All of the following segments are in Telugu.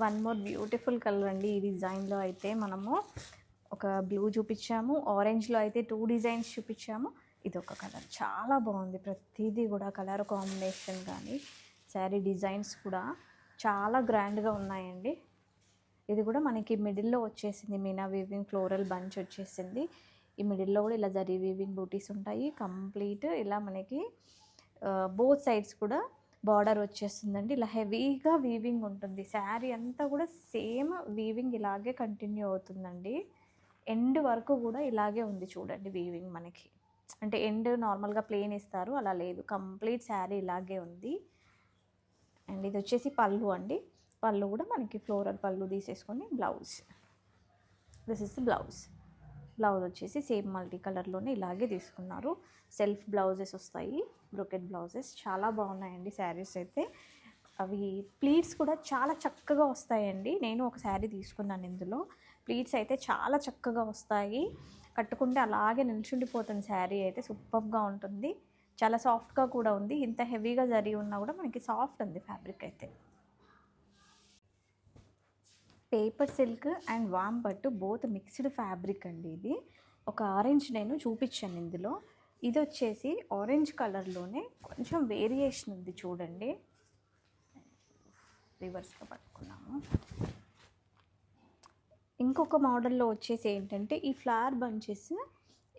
వన్ మోర్ బ్యూటిఫుల్ కలర్ అండి. ఈ డిజైన్లో అయితే మనము ఒక బ్లూ చూపించాము, ఆరెంజ్లో అయితే 2 డిజైన్స్ చూపించాము. ఇది ఒక కలర్ చాలా బాగుంది. ప్రతిదీ కూడా కలర్ కాంబినేషన్ కానీ శారీ డిజైన్స్ కూడా చాలా గ్రాండ్గా ఉన్నాయండి. ఇది కూడా మనకి మిడిల్లో వచ్చేసింది, మీనా వీవింగ్ ఫ్లోరల్ బంచ్ వచ్చేసింది. ఈ మిడిల్లో కూడా ఇలా జరీ వీవింగ్ బూటీస్ ఉంటాయి. కంప్లీట్ ఇలా మనకి బోత్ సైడ్స్ కూడా బార్డర్ వచ్చేస్తుందండి. ఇలా హెవీగా వీవింగ్ ఉంటుంది. శారీ అంతా కూడా సేమ్ వీవింగ్ ఇలాగే కంటిన్యూ అవుతుందండి. ఎండ్ వరకు కూడా ఇలాగే ఉంది చూడండి వీవింగ్ మనకి. అంటే ఎండ్ నార్మల్గా ప్లేన్ ఇస్తారు, అలా లేదు, కంప్లీట్ శారీ ఇలాగే ఉంది. అండ్ ఇది వచ్చేసి పళ్ళు అండి. పళ్ళు కూడా మనకి ఫ్లోరల్ పళ్ళు తీసేసుకొని blouse, this is blouse. Blouse వచ్చేసి సేమ్ మల్టీ కలర్లోనే ఇలాగే తీసుకున్నారు. సెల్ఫ్ బ్లౌజెస్ వస్తాయి, బ్రోకెట్ బ్లౌజెస్. చాలా బాగున్నాయండి శారీస్ అయితే. అవి ప్లీట్స్ కూడా చాలా చక్కగా వస్తాయండి. నేను ఒక శారీ తీసుకున్నాను ఇందులో. ప్లీట్స్ అయితే చాలా చక్కగా వస్తాయి. కట్టుకుంటే అలాగే నిల్చుండిపోతుంది శారీ అయితే. సూపర్గా ఉంటుంది, చాలా సాఫ్ట్గా కూడా ఉంది. ఇంత హెవీగా జరీ ఉన్నా కూడా మనకి సాఫ్ట్ ఉంది ఫ్యాబ్రిక్ అయితే. పేపర్ సిల్క్ అండ్ వామ్ పట్టు బోత్ మిక్స్డ్ ఫ్యాబ్రిక్ అండి. ఇది ఒక ఆరెంజ్ నేను చూపించాను ఇందులో. ఇది వచ్చేసి ఆరెంజ్ కలర్లోనే కొంచెం వేరియేషన్ ఉంది చూడండి. రివర్స్గా పట్టుకున్నాము. ఇంకొక మోడల్లో వచ్చేసి ఏంటంటే ఈ ఫ్లవర్ బంచెస్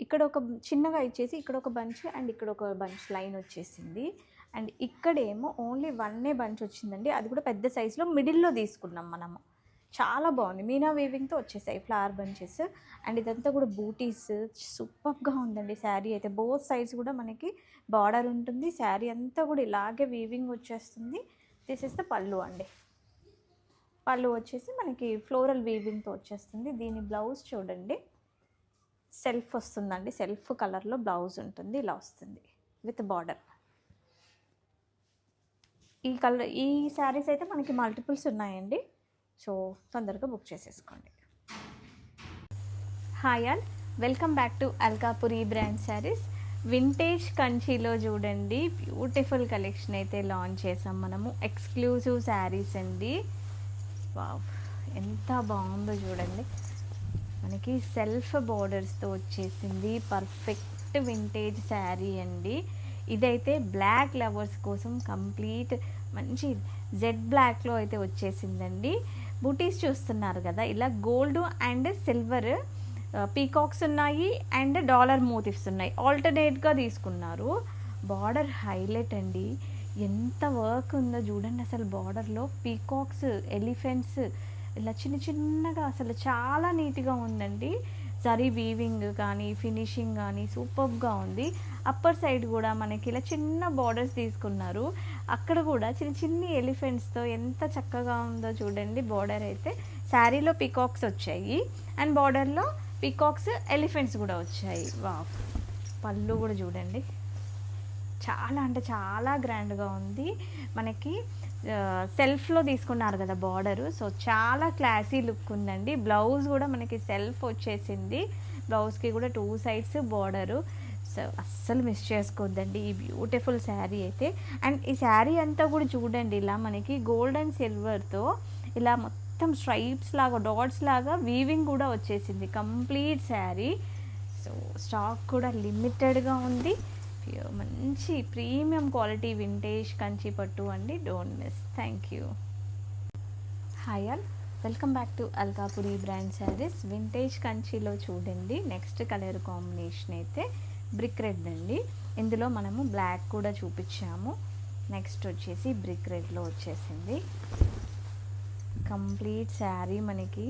ఇక్కడ ఒక చిన్నగా ఇచ్చేసి ఇక్కడ ఒక బంచ్ అండ్ ఇక్కడ ఒక బంచ్ లైన్ వచ్చేసింది. అండ్ ఇక్కడేమో ఓన్లీ వన్నే బంచ్ వచ్చిందండి. అది కూడా పెద్ద సైజులో మిడిల్లో తీసుకున్నాం మనము. చాలా బాగుంది. మీనా వీవింగ్తో వచ్చేసాయి ఫ్లవర్ బంచెస్. అండ్ ఇదంతా కూడా బూటీస్. సూపర్గా ఉందండి శారీ అయితే. బోత్ సైడ్స్ కూడా మనకి బార్డర్ ఉంటుంది. శారీ అంతా కూడా ఇలాగే వీవింగ్ వచ్చేస్తుంది. దిస్ ఇస్ ద పళ్ళు అండి. పళ్ళు వచ్చేసి మనకి ఫ్లోరల్ వీవింగ్తో వచ్చేస్తుంది. దీని బ్లౌజ్ చూడండి, సెల్ఫ్ వస్తుందండి. సెల్ఫ్ కలర్లో బ్లౌజ్ ఉంటుంది, ఇలా వస్తుంది విత్ బార్డర్. ఈ కలర్ ఈ శారీస్ అయితే మనకి మల్టిపుల్స్ ఉన్నాయండి. సో తొందరగా బుక్ చేసేసుకోండి. Hi all, welcome back to Alkapuri brand saris. Vintage కంచిలో చూడండి బ్యూటిఫుల్ కలెక్షన్ అయితే లాంచ్ చేసాం మనము. ఎక్స్క్లూజివ్ శారీస్ అండి. వావ్, ఎంత బాగుందో చూడండి. మనకి సెల్ఫ్ బోర్డర్స్తో వచ్చేసింది. పర్ఫెక్ట్ వింటేజ్ శారీ అండి. ఇదైతే బ్లాక్ లవర్స్ కోసం కంప్లీట్ మంచి జెడ్ బ్లాక్లో అయితే వచ్చేసిందండి. బూటీస్ చూస్తున్నారు కదా, ఇలా గోల్డ్ అండ్ సిల్వర్ పీకాక్స్ ఉన్నాయి అండ్ డాలర్ మోటివ్స్ ఉన్నాయి. ఆల్టర్నేట్గా తీసుకున్నారు. బార్డర్ హైలైట్ అండి. ఎంత వర్క్ ఉందో చూడండి అసలు. బార్డర్లో పీకాక్స్, ఎలిఫెంట్స్ ఇలా చిన్న చిన్నగా అసలు చాలా నీట్గా ఉందండి. జరీ వీవింగ్ కానీ ఫినిషింగ్ కానీ సూపర్గా ఉంది. అప్పర్ సైడ్ కూడా మనకి ఇలా చిన్న బార్డర్స్ తీసుకున్నారు. అక్కడ కూడా చిన్న చిన్న ఎలిఫెంట్స్తో ఎంత చక్కగా ఉందో చూడండి. బార్డర్ అయితే శారీలో పీకాక్స్ వచ్చాయి అండ్ బార్డర్లో పీకాక్స్, ఎలిఫెంట్స్ కూడా వచ్చాయి. వావ్, పళ్ళు కూడా చూడండి, చాలా అంటే చాలా గ్రాండ్గా ఉంది. మనకి సెల్ఫ్లో తీసుకున్నారు కదా బార్డరు, సో చాలా క్లాసీ లుక్ ఉందండి. బ్లౌజ్ కూడా మనకి సెల్ఫ్ వచ్చేసింది. బ్లౌజ్కి కూడా 2 సైడ్స్ బార్డరు. సో అస్సలు మిస్ చేసుకోవద్దండి ఈ బ్యూటిఫుల్ శారీ అయితే. అండ్ ఈ శారీ అంతా కూడా చూడండి, ఇలా మనకి గోల్డ్ అండ్ సిల్వర్తో ఇలా మొత్తం స్ట్రైప్స్ లాగా, డాట్స్ లాగా వీవింగ్ కూడా వచ్చేసింది కంప్లీట్ శారీ. సో స్టాక్ కూడా లిమిటెడ్గా ఉంది. మంచి ప్రీమియం క్వాలిటీ వింటేజ్ కంచి పట్టు అండి. Don't miss. Thank you. Hi all, welcome back to Alkapuri brand saris. Vintage కంచిలో చూడండి నెక్స్ట్ కలర్ కాంబినేషన్ అయితే బ్రిక్ రెడ్ అండి. ఇందులో మనము బ్లాక్ కూడా చూపించాము. నెక్స్ట్ వచ్చేసి బ్రిక్ రెడ్లో వచ్చేసింది. కంప్లీట్ శారీ మనకి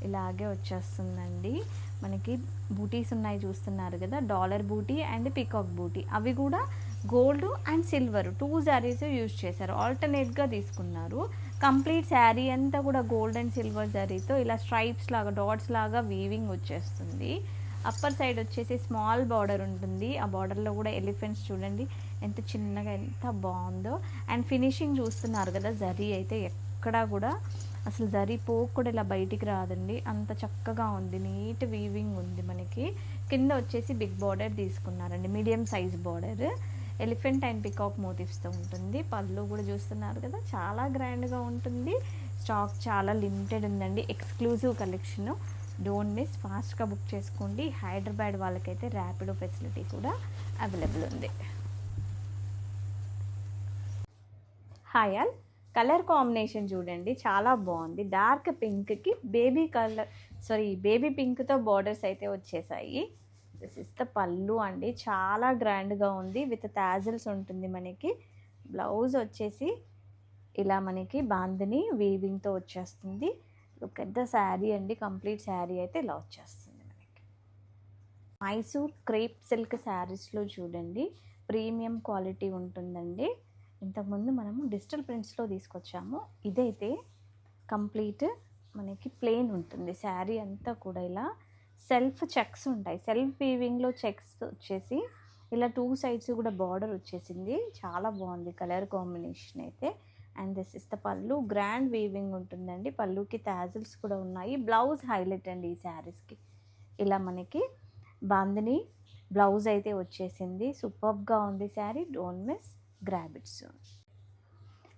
ఇలాగే వచ్చేస్తుందండి. మనకి బూటీస్ ఉన్నాయి చూస్తున్నారు కదా, డాలర్ బూటీ అండ్ పీకాక్ బూటీ. అవి కూడా gold and silver 2 saris use చేశారు. ఆల్టర్నేట్గా తీసుకున్నారు. కంప్లీట్ శారీ అంతా కూడా గోల్డ్ అండ్ సిల్వర్ జరీతో ఇలా స్ట్రైప్స్ లాగా, డాట్స్ లాగా వీవింగ్ వచ్చేస్తుంది. అప్పర్ సైడ్ వచ్చేసి స్మాల్ బార్డర్ ఉంటుంది. ఆ బార్డర్లో కూడా ఎలిఫెంట్స్ చూడండి ఎంత చిన్నగా, ఎంత బాగుందో. అండ్ ఫినిషింగ్ చూస్తున్నారు కదా, జరీ అయితే ఎక్కడా కూడా అసలు జరీ పోక్ కూడా ఇలా బయటికి రాదండి. అంత చక్కగా ఉంది. నీట్ వీవింగ్ ఉంది. మనకి కింద వచ్చేసి బిగ్ బార్డర్ తీసుకున్నారండి, medium size border. Elephant and peacock మోటివ్స్తో ఉంటుంది. పళ్ళు కూడా చూస్తున్నారు కదా, చాలా గ్రాండ్గా ఉంటుంది. స్టాక్ చాలా లిమిటెడ్ ఉందండి, ఎక్స్క్లూజివ్ కలెక్షన్. డోంట్ మిస్, ఫాస్ట్గా బుక్ చేసుకోండి. హైదరాబాద్ వాళ్ళకైతే ర్యాపిడో ఫెసిలిటీ కూడా అవైలబుల్ ఉంది. హాయ్ ఆల్, కలర్ కాంబినేషన్ చూడండి చాలా బాగుంది. డార్క్ పింక్కి బేబీ పింక్తో బార్డర్స్ అయితే వచ్చేసాయి. దిస్ ఇస్ ద పళ్ళు అండి, చాలా గ్రాండ్గా ఉంది. విత్ టాజిల్స్ ఉంటుంది మనకి. బ్లౌజ్ వచ్చేసి ఇలా మనకి బాందిని వీవింగ్తో వచ్చేస్తుంది. పెద్ద శారీ అండి, కంప్లీట్ శారీ అయితే ఇలా వచ్చేస్తుంది మనకి. మైసూర్ క్రేప్ సిల్క్ శారీస్లో చూడండి ప్రీమియం క్వాలిటీ ఉంటుందండి. ఇంతకుముందు మనము డిజిటల్ ప్రింట్స్లో తీసుకొచ్చాము. ఇదైతే కంప్లీట్ మనకి ప్లెయిన్ ఉంటుంది. శారీ అంతా కూడా ఇలా సెల్ఫ్ చెక్స్ ఉంటాయి. సెల్ఫ్ వీవింగ్లో చెక్స్ వచ్చేసి ఇలా 2 సైడ్స్ కూడా బార్డర్ వచ్చేసింది. చాలా బాగుంది కలర్ కాంబినేషన్ అయితే. అండ్ దిస్ ఇస్ ద పళ్ళు, గ్రాండ్ వీవింగ్ ఉంటుందండి. పళ్ళుకి టాజిల్స్ కూడా ఉన్నాయి. బ్లౌజ్ హైలైట్ అండి ఈ శారీస్కి. ఇలా మనకి బాందిని బ్లౌజ్ అయితే వచ్చేసింది. సూపర్గా ఉంది sari. Don't miss, grab it soon.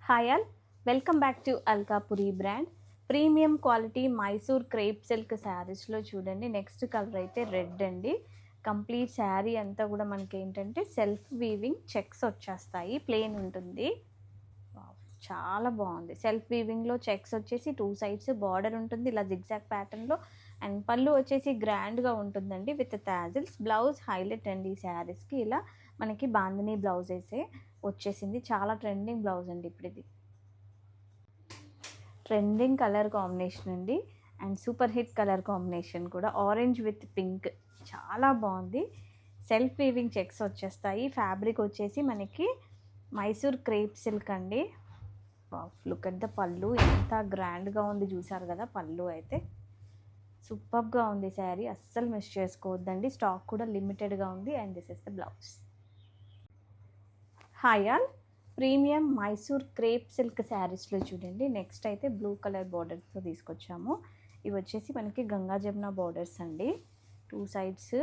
Hi all, welcome back to Alkapuri brand. Premium quality Mysore crepe silk శారీస్లో చూడండి నెక్స్ట్ కలర్ అయితే రెడ్ అండి. కంప్లీట్ శారీ అంతా కూడా మనకి ఏంటంటే సెల్ఫ్ వీవింగ్ చెక్స్ వచ్చేస్తాయి. ప్లెయిన్ ఉంటుంది. చాలా బాగుంది. సెల్ఫ్ వీవింగ్లో చెక్స్ వచ్చేసి 2 సైడ్స్ బార్డర్ ఉంటుంది ఇలా జిగ్జాగ్ ప్యాటర్న్లో. అండ్ పళ్ళు వచ్చేసి గ్రాండ్గా ఉంటుందండి విత్ టాజిల్స్. బ్లౌజ్ హైలైట్ అండి ఈ శారీస్కి. ఇలా మనకి బాందిని బ్లౌజ్ అయితే వచ్చేసింది. చాలా ట్రెండింగ్ బ్లౌజ్ అండి ఇప్పుడు ఇది. ట్రెండింగ్ కలర్ కాంబినేషన్ అండి. And super hit colour combination కూడా, ఆరెంజ్ విత్ పింక్. చాలా బాగుంది. సెల్ఫ్ వీవింగ్ చెక్స్ వచ్చేస్తాయి. ఫ్యాబ్రిక్ వచ్చేసి మనకి మైసూర్ క్రేప్ సిల్క్ అండి. లుక్ అట్ ద పళ్ళు, ఎంత గ్రాండ్గా ఉంది చూసారు కదా. పళ్ళు అయితే సూపర్గా ఉంది శారీ, అస్సలు మిస్ చేసుకోవద్దండి. స్టాక్ కూడా లిమిటెడ్గా ఉంది. And this is the blouse. Hi all, premium Mysore crepe silk శారీస్లో చూడండి నెక్స్ట్ అయితే బ్లూ కలర్ బార్డర్స్తో తీసుకొచ్చాము. ఇవి వచ్చేసి మనకి గంగా జమున బార్డర్స్ అండి. 2 సైడ్స్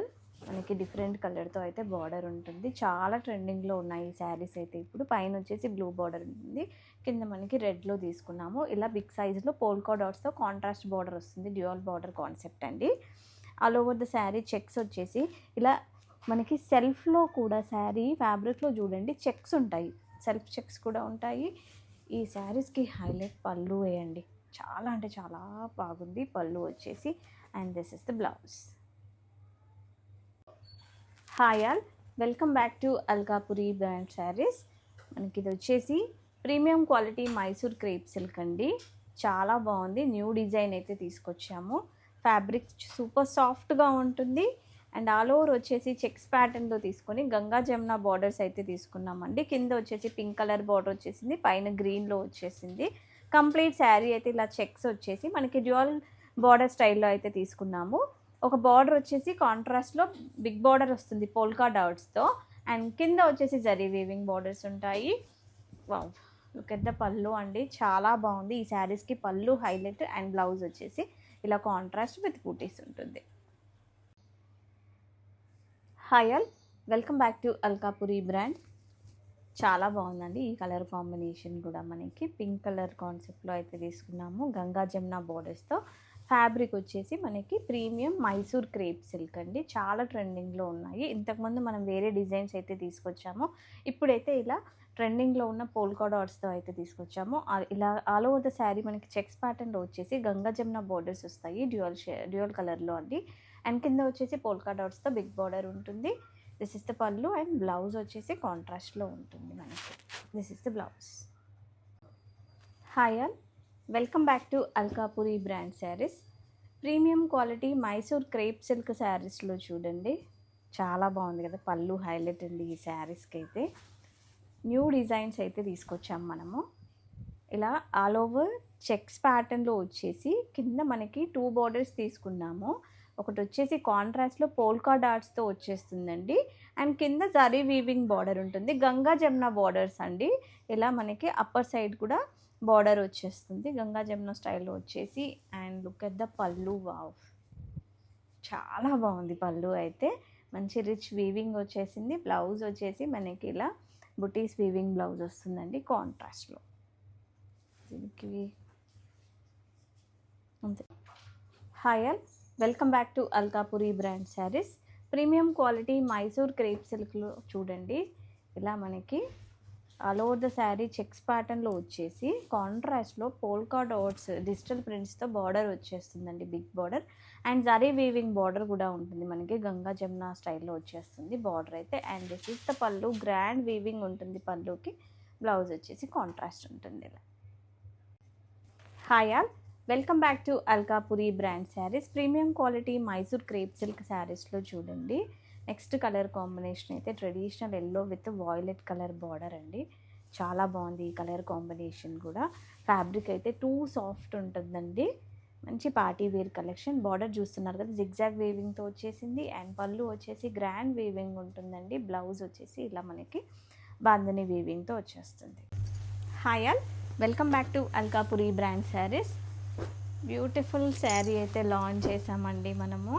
మనకి డిఫరెంట్ కలర్తో అయితే బార్డర్ ఉంటుంది. చాలా ట్రెండింగ్లో ఉన్నాయి ఈ శారీస్ అయితే. ఇప్పుడు పైన వచ్చేసి బ్లూ బార్డర్ ఉంటుంది, కింద మనకి రెడ్లో తీసుకున్నాము. ఇలా బిగ్ సైజులో పోల్కా డాట్స్తో కాంట్రాస్ట్ బార్డర్ వస్తుంది. డ్యూయల్ బార్డర్ కాన్సెప్ట్ అండి. All over the saree checks వచ్చేసి ఇలా మనకి సెల్ఫ్లో కూడా శారీ ఫ్యాబ్రిక్లో చూడండి చెక్స్ ఉంటాయి, సెల్ఫ్ చెక్స్ కూడా ఉంటాయి. ఈ శారీస్కి హైలైట్ పళ్ళు వేయండి. చాలా అంటే చాలా బాగుంది పళ్ళు వచ్చేసి. And this is the blouse. Hi all, welcome back to Alkapuri brand saris. మనకి ఇది వచ్చేసి premium quality Mysore crepe silk అండి. చాలా బాగుంది. న్యూ డిజైన్ అయితే తీసుకొచ్చాము. ఫ్యాబ్రిక్ సూపర్ సాఫ్ట్గా ఉంటుంది. అండ్ ఆల్ ఓవర్ వచ్చేసి చెక్స్ ప్యాటర్న్లో తీసుకొని గంగా జమున బార్డర్స్ అయితే తీసుకున్నామండి. కింద వచ్చేసి పింక్ కలర్ బార్డర్ వచ్చేసింది, పైన గ్రీన్లో వచ్చేసింది. కంప్లీట్ శారీ అయితే ఇలా చెక్స్ వచ్చేసి మనకి డ్యూయల్ బార్డర్ స్టైల్లో అయితే తీసుకున్నాము. ఒక బార్డర్ వచ్చేసి కాంట్రాస్ట్లో బిగ్ బార్డర్ వస్తుంది పోల్కా డాట్స్తో. అండ్ కింద వచ్చేసి జరీ వీవింగ్ బార్డర్స్ ఉంటాయి. వావ్, లుక్ ఎట్ ద పళ్ళు అండి, చాలా బాగుంది. ఈ శారీస్కి పళ్ళు హైలైట్ అండ్ బ్లౌజ్ వచ్చేసి ఇలా కాంట్రాస్ట్ విత్ బూటీస్ ఉంటుంది. Hi all, welcome back to Alkapuri brand. చాలా బాగుందండి ఈ కలర్ కాంబినేషన్ కూడా. మనకి పింక్ కలర్ కాన్సెప్ట్లో అయితే తీసుకున్నాము. గంగా జమున బార్డర్స్తో. ఫ్యాబ్రిక్ వచ్చేసి మనకి ప్రీమియం మైసూర్ క్రేప్ సిల్క్ అండి. చాలా ట్రెండింగ్లో ఉన్నాయి. ఇంతకుముందు మనం వేరే డిజైన్స్ అయితే తీసుకొచ్చాము. ఇప్పుడైతే ఇలా ట్రెండింగ్లో ఉన్న పోల్కా డాట్స్తో అయితే తీసుకొచ్చాము. ఇలా ఆల్ ఓవర్ ద శారీ మనకి చెక్స్ ప్యాటర్న్లో వచ్చేసి గంగా జమున బార్డర్స్ వస్తాయి డ్యూయల్ కలర్లో అండి. అండ్ కింద వచ్చేసి పోల్కా డాట్స్తో బిగ్ బార్డర్ ఉంటుంది. దిస్ ఇస్ ద పళ్ళు. అండ్ బ్లౌజ్ వచ్చేసి కాంట్రాస్ట్లో ఉంటుంది మనకి. This is the blouse. Hi all, welcome back to Alkapuri brand sarees. Premium quality Mysore crepe silk శారీస్లో చూడండి చాలా బాగుంది కదా. పళ్ళు హైలైట్ అండి ఈ శారీస్కి అయితే. న్యూ డిజైన్స్ అయితే తీసుకొచ్చాం మనము. ఇలా ఆల్ ఓవర్ చెక్స్ ప్యాటర్న్లో వచ్చేసి కింద మనకి 2 బార్డర్స్ తీసుకున్నాము. ఒకటి వచ్చేసి కాంట్రాస్ట్లో పోల్కా డాట్స్తో వచ్చేస్తుందండి. అండ్ కింద జరీ వీవింగ్ బార్డర్ ఉంటుంది. గంగా జమున బార్డర్స్ అండి. ఇలా మనకి అప్పర్ సైడ్ కూడా బార్డర్ వచ్చేస్తుంది గంగా జమున స్టైల్లో వచ్చేసి. అండ్ లుక్ ఎట్ ద పళ్ళు. వావ్, చాలా బాగుంది పళ్ళు అయితే. మంచి రిచ్ వీవింగ్ వచ్చేసింది. బ్లౌజ్ వచ్చేసి మనకి ఇలా బుటీస్ వీవింగ్ బ్లౌజ్ వస్తుందండి కాంట్రాస్ట్లో. దీనికి అంతే. Hi all, welcome back to Alkapuri brand sarees. Premium quality Mysore crepe సిల్క్లో చూడండి, ఇలా మనకి all over the saree checks ప్యాటర్న్లో వచ్చేసి కాంట్రాస్ట్లో పోల్కా డాట్స్ డిజిటల్ ప్రింట్స్తో బార్డర్ వచ్చేస్తుందండి, big border. And zari weaving border కూడా ఉంటుంది మనకి, గంగా జమున స్టైల్లో వచ్చేస్తుంది బార్డర్ అయితే. అండ్ దిస్ ఇస్ ద పళ్ళు, గ్రాండ్ వీవింగ్ ఉంటుంది పళ్ళుకి. బ్లౌజ్ వచ్చేసి కాంట్రాస్ట్ ఉంటుంది ఇలా. Hi all, welcome back to Alkapuri brand sarees. Premium quality Mysore crepe silk శారీస్లో చూడండి, నెక్స్ట్ కలర్ కాంబినేషన్ అయితే traditional yellow with violet colour border అండి. చాలా బాగుంది ఈ కలర్ కాంబినేషన్ కూడా. ఫ్యాబ్రిక్ అయితే టూ సాఫ్ట్ ఉంటుందండి, మంచి పార్టీ వేర్ కలెక్షన్. బార్డర్ చూస్తున్నారు కదా, జిగ్జాగ్ వీవింగ్తో వచ్చేసింది. అండ్ పళ్ళు వచ్చేసి గ్రాండ్ వీవింగ్ ఉంటుందండి. బ్లౌజ్ వచ్చేసి ఇలా మనకి బాందని వీవింగ్తో వచ్చేస్తుంది. Hi all, welcome back to Alkapuri brand saris. Beautiful sari అయితే లాంచ్ చేసామండి మనము.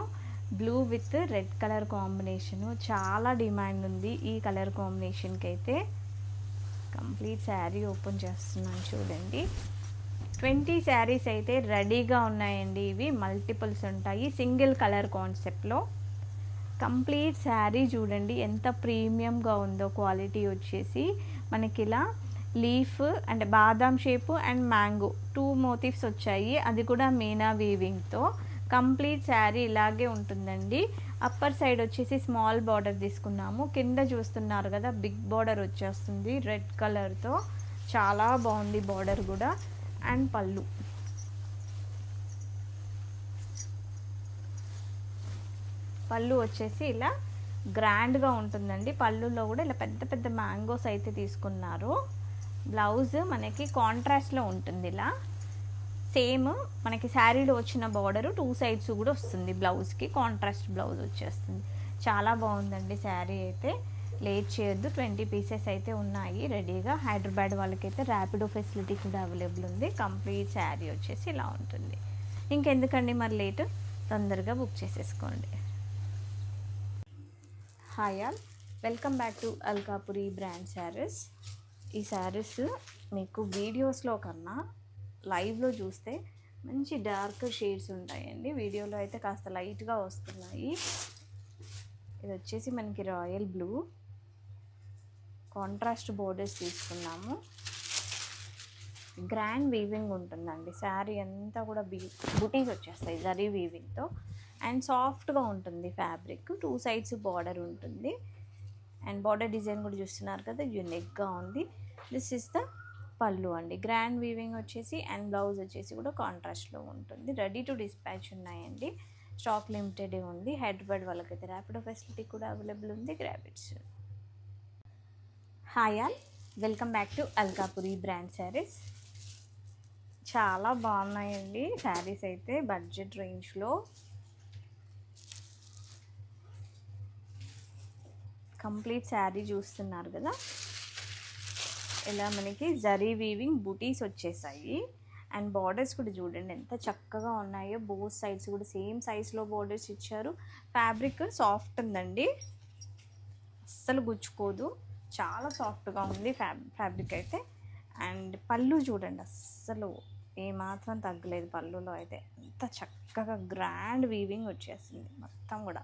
Blue with red colour combination, చాలా డిమాండ్ ఉంది ఈ కలర్ కాంబినేషన్కి అయితే. కంప్లీట్ శారీ ఓపెన్ చేస్తున్నాను చూడండి. 20 శారీస్ అయితే రెడీగా ఉన్నాయండి. ఇవి మల్టిపుల్స్ ఉంటాయి, సింగిల్ కలర్ కాన్సెప్ట్లో. కంప్లీట్ శారీ చూడండి ఎంత ప్రీమియంగా ఉందో. క్వాలిటీ వచ్చేసి మనకి ఇలా leaf and badam shape and mango 2 motifs వచ్చాయి, అది కూడా మీనా వీవింగ్తో. కంప్లీట్ శారీ ఇలాగే ఉంటుందండి. అప్పర్ సైడ్ వచ్చేసి స్మాల్ బార్డర్ తీసుకున్నాము, కింద చూస్తున్నారు కదా బిగ్ బార్డర్ వచ్చేస్తుంది రెడ్ కలర్తో. చాలా బాగుంది బార్డర్ కూడా. అండ్ పళ్ళు, పళ్ళు వచ్చేసి ఇలా గ్రాండ్గా ఉంటుందండి. పళ్ళులో కూడా ఇలా పెద్ద పెద్ద మ్యాంగోస్ అయితే తీసుకున్నారు. బ్లౌజ్ మనకి కాంట్రాస్ట్లో ఉంటుంది ఇలా. సేమ్ మనకి శారీలో వచ్చిన బార్డరు 2 సైడ్స్ కూడా వస్తుంది బ్లౌజ్కి, కాంట్రాస్ట్ బ్లౌజ్ వచ్చేస్తుంది. చాలా బాగుందండి శారీ అయితే. లేట్ చేయొద్దు, 20 పీసెస్ అయితే ఉన్నాయి రెడీగా. హైదరాబాద్ వాళ్ళకైతే ర్యాపిడో ఫెసిలిటీ కూడా అవైలబుల్ ఉంది. కంప్లీట్ శారీ వచ్చేసి ఇలా ఉంటుంది. ఇంకెందుకండి మరి లేట్, తొందరగా బుక్ చేసేసుకోండి. Hi all, welcome back to Alkapuri brand saris. ఈ శారీస్ మీకు వీడియోస్లో కన్నా లైవ్లో చూస్తే మంచి డార్క్ షేడ్స్ ఉంటాయండి. వీడియోలో అయితే కాస్త లైట్గా వస్తున్నాయి. ఇది వచ్చేసి మనకి రాయల్ బ్లూ, కాంట్రాస్ట్ బోర్డర్స్ తీసుకున్నాము. గ్రాండ్ వీవింగ్ ఉంటుందండి, శారీ అంతా కూడా బుటీస్ వచ్చేస్తాయి జరీ వీవింగ్తో. అండ్ సాఫ్ట్గా ఉంటుంది ఫ్యాబ్రిక్, 2 సైడ్స్ బార్డర్ ఉంటుంది. అండ్ బార్డర్ డిజైన్ కూడా చూస్తున్నారు కదా, యూనిక్గా ఉంది. దిస్ ఇస్ ద పళ్ళు అండి, గ్రాండ్ వీవింగ్ వచ్చేసి. అండ్ బ్లౌజ్ వచ్చేసి కూడా కాంట్రాస్ట్లో ఉంటుంది. రెడీ టు డిస్పాచ్ ఉన్నాయండి, స్టాక్ లిమిటెడ్ ఉంది. హైదరాబాద్ వాళ్ళకైతే ర్యాపిడో ఫెసిలిటీ కూడా అవైలబుల్ ఉంది. Grab it's. Hi all, welcome back to Alkapuri brand sarees. చాలా బాగున్నాయండి శారీస్ అయితే బడ్జెట్ రేంజ్లో. కంప్లీట్ శారీ చూస్తున్నారు కదా, ఇలా మనకి జరీ వీవింగ్ బుటీస్ వచ్చేసాయి. అండ్ బార్డర్స్ కూడా చూడండి ఎంత చక్కగా ఉన్నాయో. బోత్ సైడ్స్ కూడా సేమ్ సైజ్లో బార్డర్స్ ఇచ్చారు. ఫ్యాబ్రిక్ సాఫ్ట్ ఉందండి, అస్సలు గుచ్చుకోదు, చాలా సాఫ్ట్గా ఉంది ఫ్యాబ్రిక్ అయితే. అండ్ పళ్ళు చూడండి, అస్సలు ఏమాత్రం తగ్గలేదు పళ్ళులో అయితే. ఎంత చక్కగా గ్రాండ్ వీవింగ్ వచ్చేసింది మొత్తం కూడా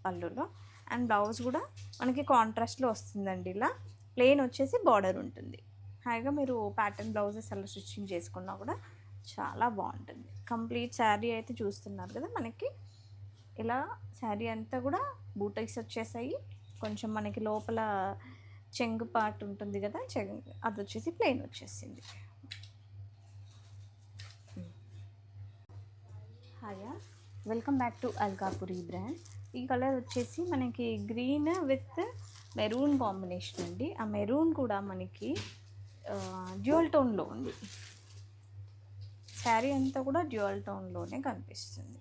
పళ్ళులో. అండ్ బ్లౌజ్ కూడా మనకి కాంట్రాస్ట్లో వస్తుందండి, ఇలా ప్లెయిన్ వచ్చేసి బార్డర్ ఉంటుంది. హాయిగా మీరు ప్యాటర్న్ బ్లౌజెస్ అలా స్టిచ్చింగ్ చేసుకున్నా కూడా చాలా బాగుంటుంది. కంప్లీట్ శారీ అయితే చూస్తున్నారు కదా, మనకి ఇలా శారీ అంతా కూడా బూటీస్ వచ్చేసాయి. కొంచెం మనకి లోపల చెంగు పార్ట్ ఉంటుంది కదా, అది వచ్చేసి ప్లెయిన్ వచ్చేసింది. Hiya, welcome back to Alkapuri brand. ఈ కలర్ వచ్చేసి మనకి గ్రీన్ విత్ మెరూన్ కాంబినేషన్ అండి. ఆ మెరూన్ కూడా మనకి డ్యూయల్ టోన్లో ఉంది. శారీ అంతా కూడా డ్యూయల్ టోన్లోనే కనిపిస్తుంది.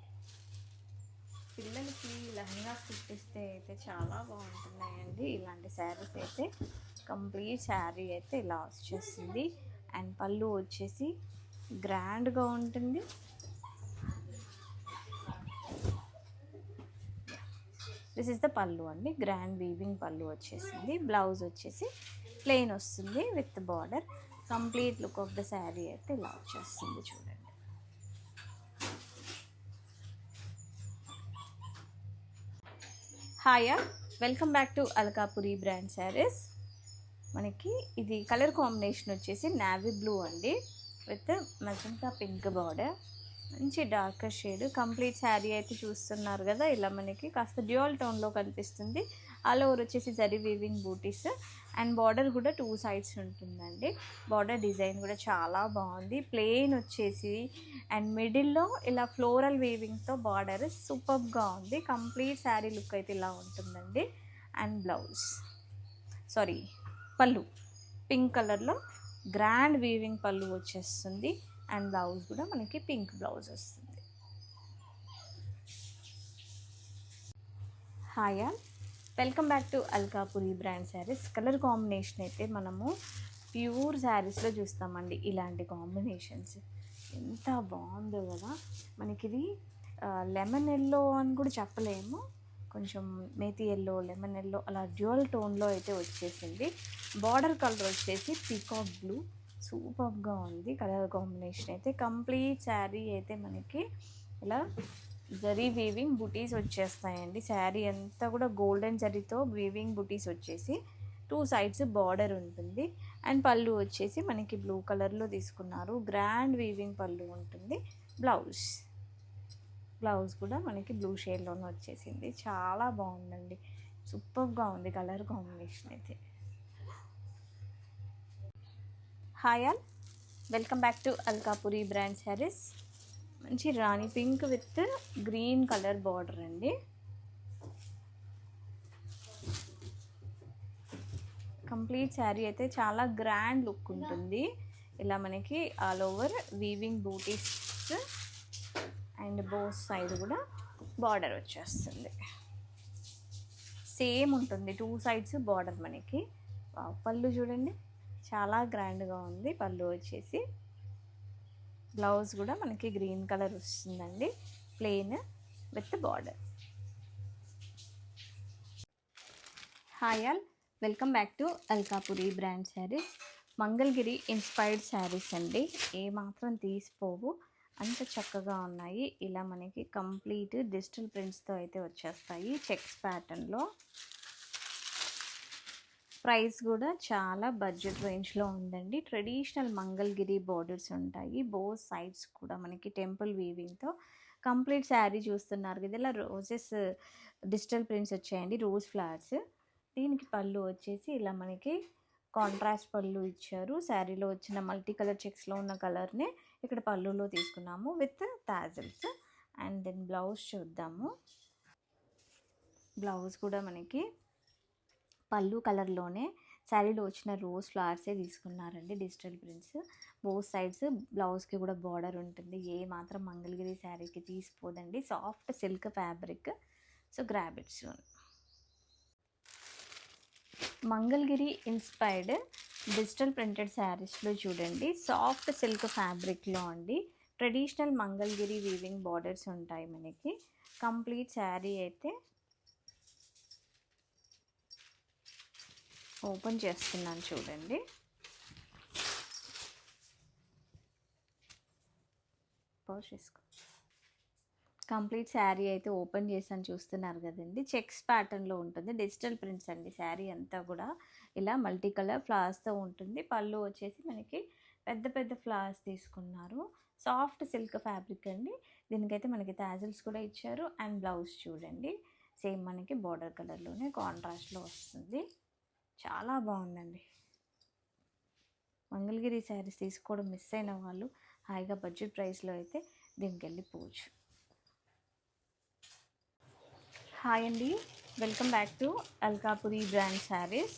పిల్లలకి లెహంగాస్ కుట్టిస్తే అయితే చాలా బాగుంటున్నాయండి ఇలాంటి శారీస్ అయితే. కంప్లీట్ శారీ అయితే ఇలా వచ్చేసింది. అండ్ పళ్ళు వచ్చేసి గ్రాండ్గా ఉంటుంది. దిస్ ఇస్ ద పళ్ళు అండి, గ్రాండ్ వీవింగ్ పళ్ళు వచ్చేసింది. బ్లౌజ్ వచ్చేసి ప్లెయిన్ వస్తుంది with border. Complete look of the saree అయితే ఇలా వచ్చేస్తుంది చూడండి. Hi welcome back to Alkapuri brand saris. మనకి ఇది కలర్ కాంబినేషన్ వచ్చేసి నావీ బ్లూ అండి, విత్ మజంతా పింక్ బార్డర్. మంచి డార్కర్ షేడ్. కంప్లీట్ శారీ అయితే చూస్తున్నారు కదా, ఇలా మనకి కాస్త డ్యూయల్ టోన్లో కనిపిస్తుంది. ఆల్ ఓవర్ వచ్చేసి zari weaving booties and border కూడా 2 సైడ్స్ ఉంటుందండి. బార్డర్ డిజైన్ కూడా చాలా బాగుంది. ప్లెయిన్ వచ్చేసి అండ్ మిడిల్లో ఇలా ఫ్లోరల్ వీవింగ్తో బార్డర్ సూపర్గా ఉంది. కంప్లీట్ శారీ లుక్ అయితే ఇలా ఉంటుందండి. అండ్ బ్లౌజ్ పళ్ళు పింక్ కలర్లో గ్రాండ్ వీవింగ్ పళ్ళు వచ్చేస్తుంది. అండ్ బ్లౌజ్ కూడా మనకి పింక్ బ్లౌజ్ వస్తుంది. Hi welcome back to Alkapuri brand saris. Colour combination అయితే మనము ప్యూర్ శారీస్లో చూస్తామండి. ఇలాంటి కాంబినేషన్స్ ఎంత బాగుందో కదా. మనకి ఇది లెమన్ ఎల్లో అని కూడా చెప్పలేము, కొంచెం మేతి ఎల్లో, లెమన్ ఎల్లో అలా డ్యూయల్ టోన్లో అయితే వచ్చేసింది. బార్డర్ కలర్ వచ్చేసి పీకాక్ బ్లూ. సూపర్గా ఉంది కలర్ కాంబినేషన్ అయితే. కంప్లీట్ శారీ అయితే మనకి ఇలా జరీ వీవింగ్ బుటీస్ వచ్చేస్తాయండి. శారీ అంతా కూడా గోల్డెన్ జరీతో వీవింగ్ బుటీస్ వచ్చేసి 2 సైడ్స్ బార్డర్ ఉంటుంది. అండ్ పళ్ళు వచ్చేసి మనకి బ్లూ కలర్లో తీసుకున్నారు. గ్రాండ్ వీవింగ్ పళ్ళు ఉంటుంది. బ్లౌజ్ కూడా మనకి బ్లూ షేడ్లోనే వచ్చేసింది. చాలా బాగుందండి, సూపర్గా ఉంది కలర్ కాంబినేషన్ అయితే. Hi welcome back to Alkapuri brand sarees. మంచి rani pink with green colour border అండి. కంప్లీట్ శారీ అయితే చాలా గ్రాండ్ లుక్ ఉంటుంది. ఇలా మనకి all over weaving booties and both side కూడా బార్డర్ వచ్చేస్తుంది. సేమ్ ఉంటుంది 2 సైడ్స్ బార్డర్ మనకి. పళ్ళు చూడండి చాలా గ్రాండ్గా ఉంది. పళ్ళు వచ్చేసి బ్లౌజ్ కూడా మనకి గ్రీన్ కలర్ వస్తుందండి, plain with border. Hi welcome back to Alkapuri brand sarees. Mangalagiri inspired saris అండి. ఏ మాత్రం తీసిపోవు, అంత చక్కగా ఉన్నాయి. ఇలా మనకి కంప్లీట్ డిజిటల్ ప్రింట్స్తో అయితే వచ్చేస్తాయి, చెక్స్ ప్యాటర్న్లో. ప్రైస్ కూడా చాలా బడ్జెట్ రేంజ్లో ఉందండి. ట్రెడిషనల్ మంగళగిరి బోర్డర్స్ ఉంటాయి, బోత్ సైడ్స్ కూడా మనకి టెంపుల్ వీవింగ్తో. కంప్లీట్ శారీ చూస్తున్నారు కదా, ఇలా రోజెస్ డిజిటల్ ప్రింట్స్ వచ్చాయండి, రోజ్ ఫ్లవర్స్. దీనికి పళ్ళు వచ్చేసి ఇలా మనకి కాంట్రాస్ట్ పళ్ళు ఇచ్చారు. శారీలో వచ్చిన మల్టీ కలర్ చెక్స్లో ఉన్న కలర్నే ఇక్కడ పళ్ళులో తీసుకున్నాము with tassels. And then blouse చూద్దాము. బ్లౌజ్ కూడా మనకి పళ్ళు కలర్లోనే శారీలో వచ్చిన రోజ్ ఫ్లవర్సే తీసుకున్నారండి, డిజిటల్ ప్రింట్స్. బోత్ సైడ్స్ బ్లౌజ్కి కూడా బార్డర్ ఉంటుంది. ఏ మాత్రం మంగళగిరి శారీకి తీసిపోదండి. Soft silk fabric. So grab it soon. Mangalagiri inspired digital printed శారీస్లో చూడండి, సాఫ్ట్ సిల్క్ ఫ్యాబ్రిక్లో అండి. ట్రెడిషనల్ మంగళగిరి వీవింగ్ బార్డర్స్ ఉంటాయి మనకి. కంప్లీట్ శారీ అయితే ఓపెన్ చేస్తున్నాను చూడండి. పాజ్ చేసుకో. కంప్లీట్ శారీ అయితే ఓపెన్ చేసాను చూస్తున్నారు కదండి. చెక్స్ ప్యాటర్న్లో ఉంటుంది, డిజిటల్ ప్రింట్స్ అండి. శారీ అంతా కూడా ఇలా మల్టీ కలర్ ఫ్లవర్స్తో ఉంటుంది. పళ్ళు వచ్చేసి మనకి పెద్ద పెద్ద ఫ్లవర్స్ తీసుకున్నారు. సాఫ్ట్ సిల్క్ ఫ్యాబ్రిక్ అండి. దీనికైతే మనకి టాజిల్స్ కూడా ఇచ్చారు. అండ్ బ్లౌజ్ చూడండి, సేమ్ మనకి బార్డర్ కలర్లోనే కాంట్రాస్ట్లో వస్తుంది. చాలా బాగుందండి. మంగళగిరి శారీస్ తీసుకోవడం మిస్ అయిన వాళ్ళు హాయిగా బడ్జెట్ ప్రైస్లో అయితే దీనికి వెళ్ళిపోవచ్చు. హాయ్ అండి, welcome back to Alkapuri brand sarees.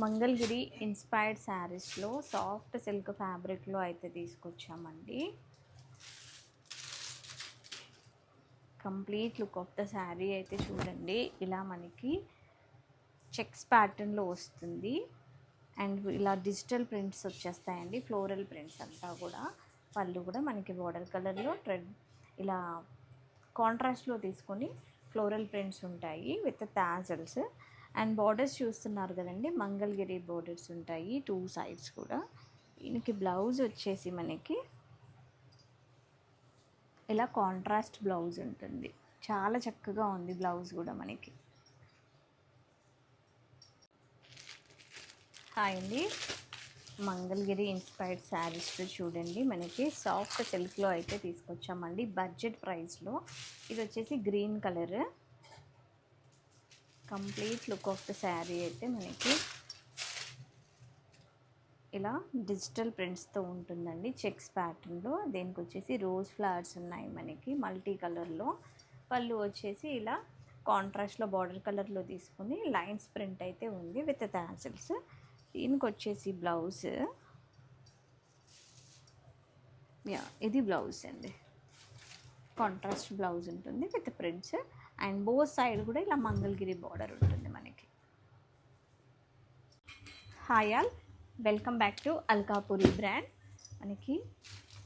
Mangalagiri inspired శారీస్లో సాఫ్ట్ సిల్క్ ఫ్యాబ్రిక్లో అయితే తీసుకొచ్చామండి. Complete look of the saree అయితే చూడండి. ఇలా మనకి చెక్స్ ప్యాటర్న్లో వస్తుంది. అండ్ ఇలా డిజిటల్ ప్రింట్స్ వచ్చేస్తాయండి, ఫ్లోరల్ ప్రింట్స్ అంతా కూడా. పళ్ళు కూడా మనకి బార్డర్ కలర్లో ఇలా కాంట్రాస్ట్లో తీసుకొని ఫ్లోరల్ ప్రింట్స్ ఉంటాయి విత్ టాజల్స్. అండ్ బార్డర్స్ చూస్తున్నారు కదండి, మంగళగిరి బార్డర్స్ ఉంటాయి 2 సైడ్స్ కూడా. దీనికి బ్లౌజ్ వచ్చేసి మనకి ఇలా కాంట్రాస్ట్ బ్లౌజ్ ఉంటుంది. చాలా చక్కగా ఉంది బ్లౌజ్ కూడా మనకి. హాయ్ అండి, మంగళగిరి ఇన్స్పైర్డ్ శారీస్లో చూడండి మనకి సాఫ్ట్ సిల్క్లో అయితే తీసుకొచ్చామండి బడ్జెట్ ప్రైస్లో. ఇది వచ్చేసి green colour. Complete look of the saree అయితే మనకి ఇలా డిజిటల్ ప్రింట్స్తో ఉంటుందండి, చెక్స్ ప్యాటర్న్లో. దీనికి వచ్చేసి రోజ్ ఫ్లవర్స్ ఉన్నాయి మనకి మల్టీ కలర్లో. పళ్ళు వచ్చేసి ఇలా కాంట్రాస్ట్లో బార్డర్ కలర్లో తీసుకుని లైన్స్ ప్రింట్ అయితే ఉంది విత్ టాసిల్స్. దీనికి వచ్చేసి బ్లౌజ్, ఇది బ్లౌజ్ అండి, కాంట్రాస్ట్ బ్లౌజ్ ఉంటుంది with prints. And both side కూడా ఇలా మంగళగిరి బార్డర్ ఉంటుంది మనకి. Hi all, welcome back to Alkapuri brand. మనకి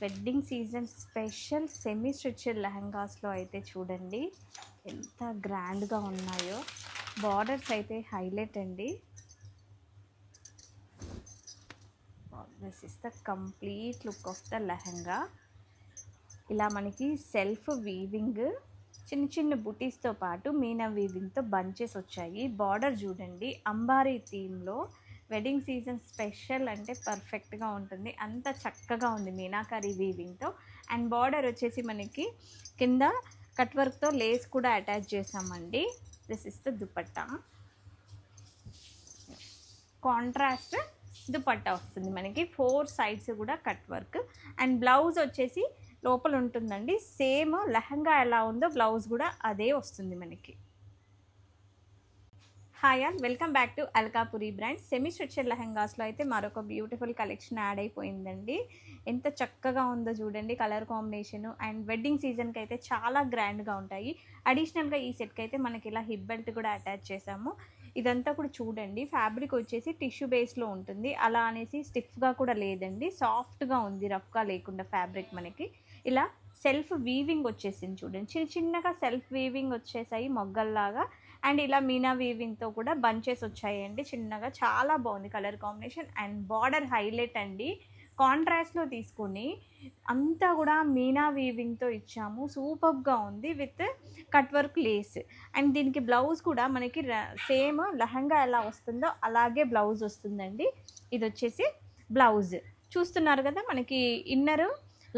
wedding season special semi stitched లెహంగాస్లో అయితే చూడండి ఎంత గ్రాండ్గా ఉన్నాయో. బార్డర్స్ అయితే హైలైట్ అండి. This is the complete look of the lehenga. ఇలా మనకి సెల్ఫ్ వీవింగ్ చిన్న చిన్న బుటీస్తో పాటు మీనా వీవింగ్తో బంచెస్ వచ్చాయి. బార్డర్ చూడండి అంబారీ థీమ్లో. వెడ్డింగ్ సీజన్ స్పెషల్ అంటే పర్ఫెక్ట్గా ఉంటుంది, అంత చక్కగా ఉంది మీనాకారి వీవింగ్తో. అండ్ బార్డర్ వచ్చేసి మనకి కింద కట్ వర్క్తో లేస్ కూడా అటాచ్ చేసామండి. This is the dupatta, contrast dupatta వస్తుంది మనకి. 4 సైడ్స్ కూడా కట్ వర్క్. అండ్ బ్లౌజ్ వచ్చేసి లోపల ఉంటుందండి, సేమ్ లెహంగా ఎలా ఉందో బ్లౌజ్ కూడా అదే వస్తుంది మనకి. Hi all, welcome back to Alkapuri brand. Semi stitched లెహంగాస్లో అయితే మరొక బ్యూటిఫుల్ కలెక్షన్ యాడ్ అయిపోయిందండి. ఎంత చక్కగా ఉందో చూడండి కలర్ కాంబినేషను. అండ్ వెడ్డింగ్ సీజన్కి అయితే చాలా గ్రాండ్గా ఉంటాయి. అడిషనల్గా ఈ సెట్కి అయితే మనకి ఇలా హిప్ బెల్ట్ కూడా అటాచ్ చేసాము. ఇదంతా కూడా చూడండి ఫ్యాబ్రిక్ వచ్చేసి టిష్యూ బేస్లో ఉంటుంది, అలా అనేసి స్టిఫ్గా కూడా లేదండి, సాఫ్ట్గా ఉంది, రఫ్గా లేకుండా ఫ్యాబ్రిక్ మనకి. ఇలా సెల్ఫ్ వీవింగ్ వచ్చేసింది చూడండి, చిన్న చిన్నగా సెల్ఫ్ వీవింగ్ వచ్చేసాయి మొగ్గల్లాగా. అండ్ ఇలా మీనా వీవింగ్తో కూడా బంచెస్ వచ్చాయండి చిన్నగా. చాలా బాగుంది colour combination. And border highlight అండి, కాంట్రాస్ట్లో తీసుకొని అంతా కూడా మీనా వీవింగ్తో ఇచ్చాము. సూపర్గా ఉంది with cut work lace. And దీనికి బ్లౌజ్ కూడా మనకి సేమ్ లెహంగా ఎలా వస్తుందో అలాగే బ్లౌజ్ వస్తుందండి. ఇది వచ్చేసి బ్లౌజ్ చూస్తున్నారు కదా, మనకి ఇన్నరు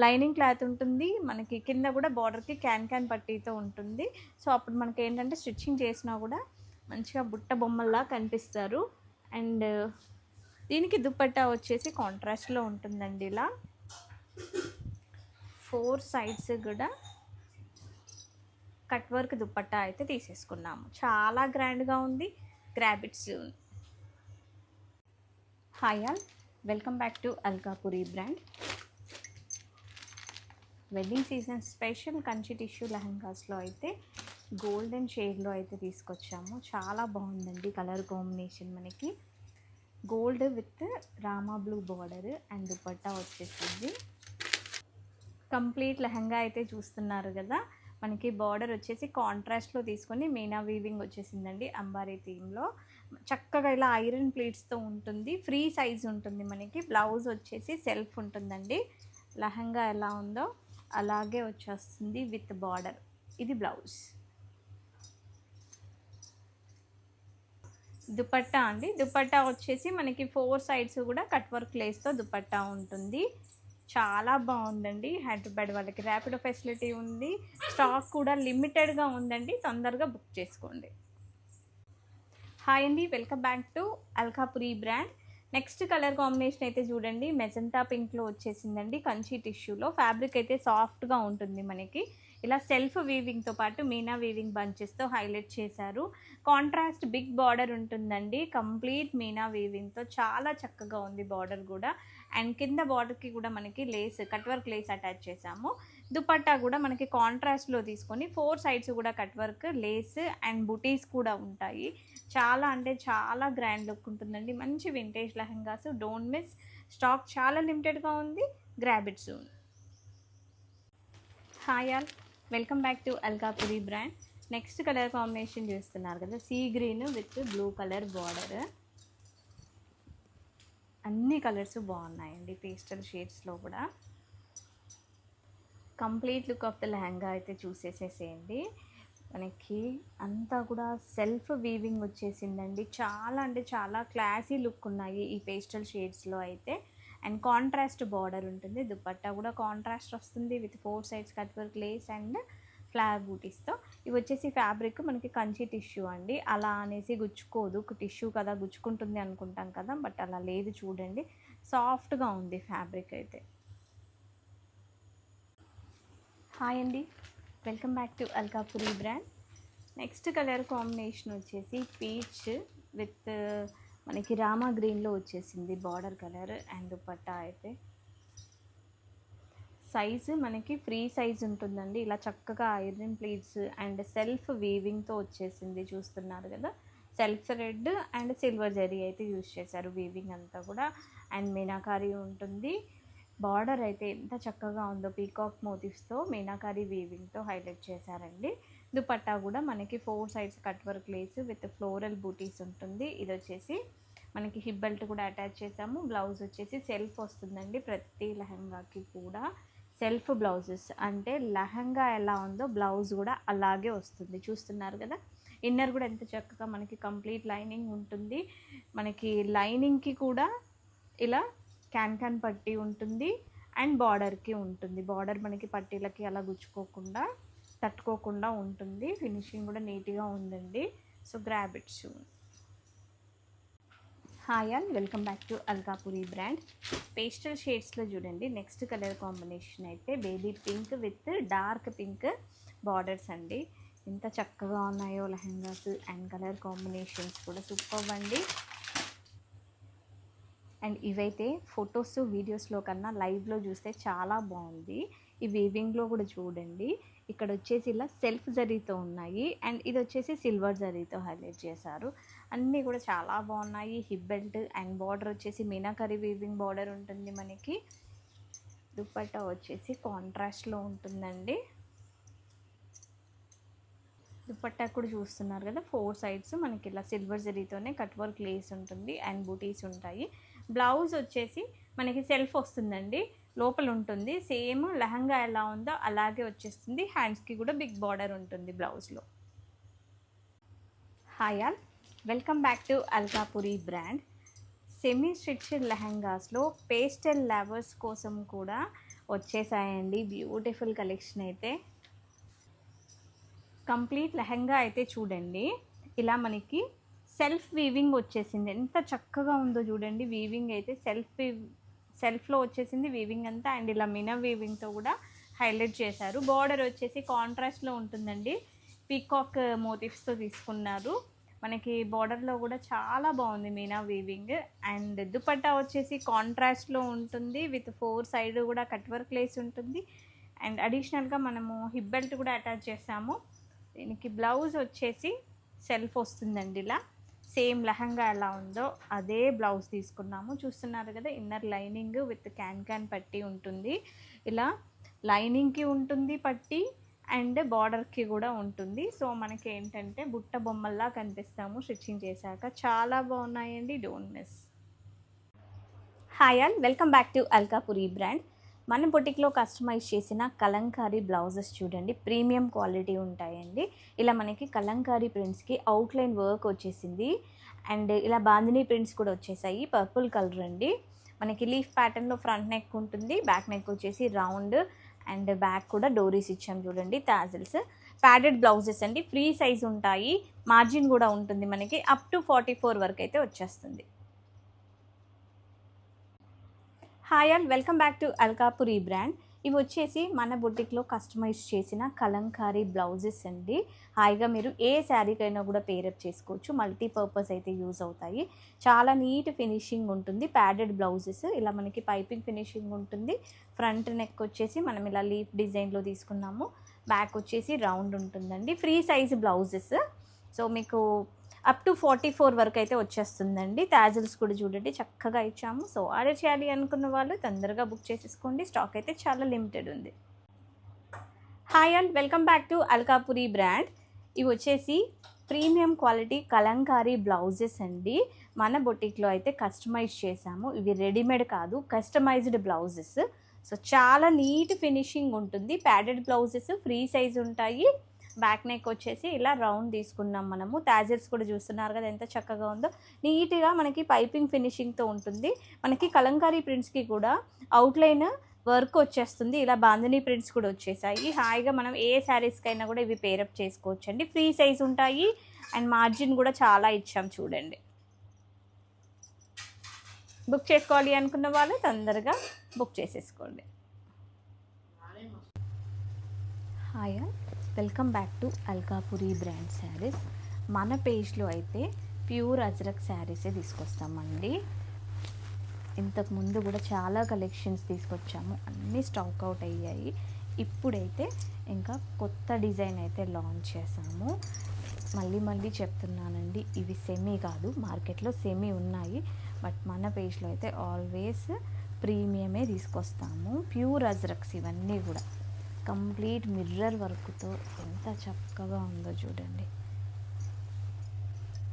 లైనింగ్ క్లాత్ ఉంటుంది మనకి, కింద కూడా బార్డర్కి క్యాన్ పట్టీతో ఉంటుంది. సో అప్పుడు మనకి ఏంటంటే స్టిచ్చింగ్ చేసినా కూడా మంచిగా బుట్ట బొమ్మల్లా కనిపిస్తారు. అండ్ దీనికి దుపట్టా వచ్చేసి కాంట్రాస్ట్లో ఉంటుందండి. ఇలా 4 సైడ్స్ కూడా కట్ వర్క్ దుపట్టా అయితే తీసేసుకున్నాము. చాలా గ్రాండ్గా ఉంది. Grab it's. Hi all, welcome back to Alkapuri brand. Wedding season special Kanchi tissue లెహంగాస్లో అయితే గోల్డెన్ షేడ్లో అయితే తీసుకొచ్చాము. చాలా బాగుందండి కలర్ కాంబినేషన్. మనకి gold with Rama blue border and dupatta వచ్చేసింది. కంప్లీట్ లెహంగా అయితే చూస్తున్నారు కదా, మనకి బార్డర్ వచ్చేసి కాంట్రాస్ట్లో తీసుకొని మీనా వీవింగ్ వచ్చేసిందండి అంబారీ థీమ్లో. చక్కగా ఇలా ఐరన్ ప్లేట్స్తో ఉంటుంది, ఫ్రీ సైజ్ ఉంటుంది మనకి. బ్లౌజ్ వచ్చేసి సెల్ఫ్ ఉంటుందండి, లెహంగా ఎలా ఉందో అలాగే వచ్చేస్తుంది విత్ బార్డర్. ఇది బ్లౌజ్. దుపట్టా అండి, దుపట్టా వచ్చేసి మనకి 4 సైడ్స్ కూడా కట్ వర్క్ లేస్తో దుపట్టా ఉంటుంది. చాలా బాగుందండి. హెడ్ టు బెడ్ వాళ్ళకి ర్యాపిడో ఫెసిలిటీ ఉంది. స్టాక్ కూడా లిమిటెడ్గా ఉందండి, తొందరగా బుక్ చేసుకోండి. హాయ్ అండి, welcome back to Alkapuri brand. Next colour combination అయితే చూడండి మెజంతా పింక్లో వచ్చేసిందండి, కంచి టిష్యూలో. ఫ్యాబ్రిక్ అయితే సాఫ్ట్గా ఉంటుంది మనకి. ఇలా సెల్ఫ్ వీవింగ్తో పాటు మీనా వీవింగ్ బంచెస్తో హైలైట్ చేశారు. కాంట్రాస్ట్ బిగ్ బార్డర్ ఉంటుందండి, కంప్లీట్ మీనా వీవింగ్తో చాలా చక్కగా ఉంది బార్డర్ కూడా. అండ్ కింద బార్డర్కి కూడా మనకి Lay's cut work lace attach చేసాము. దుపట్టా కూడా మనకి కాంట్రాస్ట్లో తీసుకొని 4 సైడ్స్ కూడా కట్ వర్క్ లేస్ అండ్ బుటీస్ కూడా ఉంటాయి. చాలా అంటే చాలా గ్రాండ్ లుక్ ఉంటుందండి. మంచి vintage lehengas, don't miss. Stock చాలా లిమిటెడ్గా ఉంది. Grab it soon. Hi all, welcome back to Alkapuri brand. Next colour combination చూస్తున్నారు కదా, sea green with blue colour border. అన్ని కలర్స్ బాగున్నాయండి, పేస్టల్ షేడ్స్లో కూడా. Complete look of the lehenga అయితే చూసేసేసేయండి. మనకి అంతా కూడా సెల్ఫ్ వీవింగ్ వచ్చేసిందండి. చాలా అంటే చాలా క్లాసీ లుక్ ఉన్నాయి ఈ పేస్టల్ షేడ్స్లో అయితే. అండ్ కాంట్రాస్ట్ బార్డర్ ఉంటుంది. దుపట్టా కూడా కాంట్రాస్ట్ వస్తుంది with 4 sides cut work lace and flower బూటీస్తో. ఇవి వచ్చేసి ఫ్యాబ్రిక్ మనకి కంచి టిష్యూ అండి. అలా అనేసి గుచ్చుకోదు, టిష్యూ కదా గుచ్చుకుంటుంది అనుకుంటాం కదా, బట్ అలా లేదు. చూడండి సాఫ్ట్గా ఉంది ఫ్యాబ్రిక్ అయితే. హాయ్ అండి, welcome back to Alkapuri brand. Next colour combination వచ్చేసి పీచ్ విత్ మనకి రామా గ్రీన్లో వచ్చేసింది బార్డర్ కలర్. అండ్ దుపట్టా అయితే సైజు మనకి ఫ్రీ సైజ్ ఉంటుందండి. ఇలా చక్కగా ఐరన్ ప్లీట్స్ అండ్ సెల్ఫ్ వీవింగ్తో వచ్చేసింది. చూస్తున్నారు కదా, self red and silver zari అయితే యూజ్ చేశారు వీవింగ్ అంతా కూడా. అండ్ మీనాకారి ఉంటుంది. బార్డర్ అయితే ఎంత చక్కగా ఉందో, పీకాక్ మోటివ్స్తో మీనాకారి వీవింగ్తో హైలైట్ చేశారండి. దుపట్టా కూడా మనకి 4 sides cut work lace with floral booties ఉంటుంది. ఇది వచ్చేసి మనకి హిప్ బెల్ట్ కూడా అటాచ్ చేసాము. బ్లౌజ్ వచ్చేసి సెల్ఫ్ వస్తుందండి. ప్రతి లెహంగాకి కూడా సెల్ఫ్ బ్లౌజెస్, అంటే లెహంగా ఎలా ఉందో బ్లౌజ్ కూడా అలాగే వస్తుంది. చూస్తున్నారు కదా, ఇన్నర్ కూడా ఎంత చక్కగా మనకి కంప్లీట్ లైనింగ్ ఉంటుంది. మనకి లైనింగ్కి కూడా ఇలా క్యాన్ పట్టీ ఉంటుంది అండ్ బార్డర్కి ఉంటుంది. బార్డర్ మనకి పట్టీలకి అలా గుచ్చుకోకుండా తట్టుకోకుండా ఉంటుంది. ఫినిషింగ్ కూడా నీట్గా ఉందండి. So grab it soon. Hi all, welcome back to Alkapuri brand. Pastel షేడ్స్లో చూడండి, నెక్స్ట్ కలర్ కాంబినేషన్ అయితే baby pink with dark pink borders అండి. ఎంత చక్కగా ఉన్నాయో లెహంగాస్. అండ్ కలర్ కాంబినేషన్స్ కూడా సూపర్ అండి. అండ్ ఇవైతే ఫొటోస్ వీడియోస్లో కన్నా లైవ్లో చూస్తే చాలా బాగుంది. ఈ వీవింగ్లో కూడా చూడండి, ఇక్కడ వచ్చేసి ఇలా సెల్ఫ్ జరీతో ఉన్నాయి. అండ్ ఇది వచ్చేసి సిల్వర్ జరీతో హైలైట్ చేశారు. అన్నీ కూడా చాలా బాగున్నాయి. హిప్ బెల్ట్ అండ్ బార్డర్ వచ్చేసి మీనాకరీ వీవింగ్ బార్డర్ ఉంటుంది మనకి. దుపట్టా వచ్చేసి కాంట్రాస్ట్లో ఉంటుందండి. దుపట్టా కూడా చూస్తున్నారు కదా, 4 సైడ్స్ మనకి ఇలా సిల్వర్ జరీతోనే కట్ వర్క్ లేస్ ఉంటుంది అండ్ బూటీస్ ఉంటాయి. బ్లౌజ్ వచ్చేసి మనకి సెల్ఫ్ వస్తుందండి, లోపల ఉంటుంది. సేమ్ లెహంగా ఎలా ఉందో అలాగే వచ్చేస్తుంది. హ్యాండ్స్కి కూడా బిగ్ బార్డర్ ఉంటుంది బ్లౌజ్లో. Hi all, welcome back to Alkapuri brand. Semi stitched లెహంగాస్లో పేస్టల్ లవర్స్ కోసం కూడా వచ్చేసాయండి బ్యూటిఫుల్ కలెక్షన్ అయితే. కంప్లీట్ లెహంగా అయితే చూడండి, ఇలా మనకి సెల్ఫ్ వీవింగ్ వచ్చేసింది. ఎంత చక్కగా ఉందో చూడండి. వీవింగ్ అయితే సెల్ఫ్లో వచ్చేసింది వీవింగ్ అంతా. అండ్ ఇలా మినా వీవింగ్తో కూడా హైలైట్ చేశారు. బార్డర్ వచ్చేసి కాంట్రాస్ట్లో ఉంటుందండి. పీకాక్ మోటివ్స్తో తీసుకున్నారు. మనకి బార్డర్లో కూడా చాలా బాగుంది మీనా వీవింగ్. అండ్ దుపట్టా వచ్చేసి కాంట్రాస్ట్లో ఉంటుంది విత్ 4 సైడ్ కూడా కట్ వర్క్ లేస్ ఉంటుంది. అండ్ అడిషనల్గా మనము హిప్ బెల్ట్ కూడా అటాచ్ చేసాము. దీనికి బ్లౌజ్ వచ్చేసి సెల్ఫ్ వస్తుందండి. ఇలా సేమ్ లెహంగా ఎలా ఉందో అదే బ్లౌజ్ తీసుకున్నాము. చూస్తున్నారు కదా, ఇన్నర్ లైనింగ్ విత్ క్యాన్ పట్టీ ఉంటుంది. ఇలా లైనింగ్కి ఉంటుంది పట్టీ అండ్ బార్డర్కి కూడా ఉంటుంది. సో మనకి ఏంటంటే బుట్ట బొమ్మల్లా కనిపిస్తాము స్టిచ్చింగ్ చేశాక. చాలా బాగున్నాయండి, don't miss. Hi all, welcome back to Alkapuri brand. మన బొటిక్లో కస్టమైజ్ చేసిన కలంకారీ బ్లౌజెస్ చూడండి, ప్రీమియం క్వాలిటీ ఉంటాయండి. ఇలా మనకి కలంకారీ ప్రింట్స్కి అవుట్లైన్ వర్క్ వచ్చేసింది. అండ్ ఇలా బాందినీ ప్రింట్స్ కూడా వచ్చేసాయి. పర్పుల్ కలర్ అండి. మనకి లీఫ్ ప్యాటర్న్లో ఫ్రంట్ నెక్ ఉంటుంది, బ్యాక్ నెక్ వచ్చేసి రౌండ్ అండ్ బ్యాక్ కూడా డోరీస్ ఇచ్చాం చూడండి, టాజిల్స్. ప్యాడెడ్ బ్లౌజెస్ అండి, ఫ్రీ సైజ్ ఉంటాయి. మార్జిన్ కూడా ఉంటుంది మనకి, అప్ టు 44 వరకు అయితే వచ్చేస్తుంది. Hi all, welcome back to Alkapuri brand. ఇవి వచ్చేసి మన బొటిక్లో కస్టమైజ్ చేసిన కలంకారీ బ్లౌజెస్ అండి. హాయిగా మీరు ఏ శారీకైనా కూడా పేరప్ చేసుకోవచ్చు. మల్టీపర్పస్ అయితే యూజ్ అవుతాయి. చాలా నీట్ ఫినిషింగ్ ఉంటుంది. ప్యాడెడ్ బ్లౌజెస్ ఇలా మనకి పైపింగ్ ఫినిషింగ్ ఉంటుంది. ఫ్రంట్ నెక్ వచ్చేసి మనం ఇలా లీఫ్ డిజైన్లో తీసుకున్నాము. బ్యాక్ వచ్చేసి రౌండ్ ఉంటుందండి. Free size blouses. సో మీకు అప్ టు 44 వరకు అయితే వచ్చేస్తుందండి. టాజిల్స్ కూడా చూడండి చక్కగా ఇచ్చాము. సో ఆర్డర్ చేయాలి అనుకున్న వాళ్ళు తొందరగా బుక్ చేసేసుకోండి. స్టాక్ అయితే చాలా లిమిటెడ్ ఉంది. Hi all, welcome back to Alkapuri brand. ఇవి వచ్చేసి ప్రీమియం క్వాలిటీ కలంకారీ బ్లౌజెస్ అండి. మన బొటిక్లో అయితే కస్టమైజ్ చేసాము. ఇవి రెడీమేడ్ కాదు, కస్టమైజ్డ్ బ్లౌజెస్. సో చాలా నీట్ ఫినిషింగ్ ఉంటుంది. ప్యాడెడ్ బ్లౌజెస్ ఫ్రీ సైజ్ ఉంటాయి. బ్యాక్ నెక్ వచ్చేసి ఇలా రౌండ్ తీసుకున్నాం మనము. తాజర్స్ కూడా చూస్తున్నారు కదా ఎంత చక్కగా ఉందో. నీట్గా మనకి పైపింగ్ ఫినిషింగ్తో ఉంటుంది. మనకి కలంకారీ ప్రింట్స్కి కూడా అవుట్లైన్ వర్క్ వచ్చేస్తుంది. ఇలా బాందినీ ప్రింట్స్ కూడా వచ్చేసాయి. హాయిగా మనం ఏ శారీస్కైనా కూడా ఇవి పేరప్ చేసుకోవచ్చు అండి. ఫ్రీ సైజ్ ఉంటాయి అండ్ మార్జిన్ కూడా చాలా ఇచ్చాం చూడండి. బుక్ చేసుకోవాలి అనుకున్న వాళ్ళు తొందరగా బుక్ చేసేసుకోండి. Hi, welcome back to Alkapuri brand saris. మన పేజ్లో అయితే ప్యూర్ అజ్రక్ శారీసే తీసుకొస్తామండి. ఇంతకు ముందు కూడా చాలా కలెక్షన్స్ తీసుకొచ్చాము, అన్నీ స్టాక్ అవుట్ అయ్యాయి. ఇప్పుడైతే ఇంకా కొత్త డిజైన్ అయితే లాంచ్ చేసాము. మళ్ళీ చెప్తున్నానండి, ఇవి సెమీ కాదు, మార్కెట్లో సెమీ ఉన్నాయి, బట్ మన పేజ్లో అయితే ఆల్వేస్ ప్రీమియమే తీసుకొస్తాము. ప్యూర్ అజ్రక్స్ ఇవన్నీ కూడా కంప్లీట్ మిర్రర్ వర్క్తో ఎంత చక్కగా ఉందో చూడండి.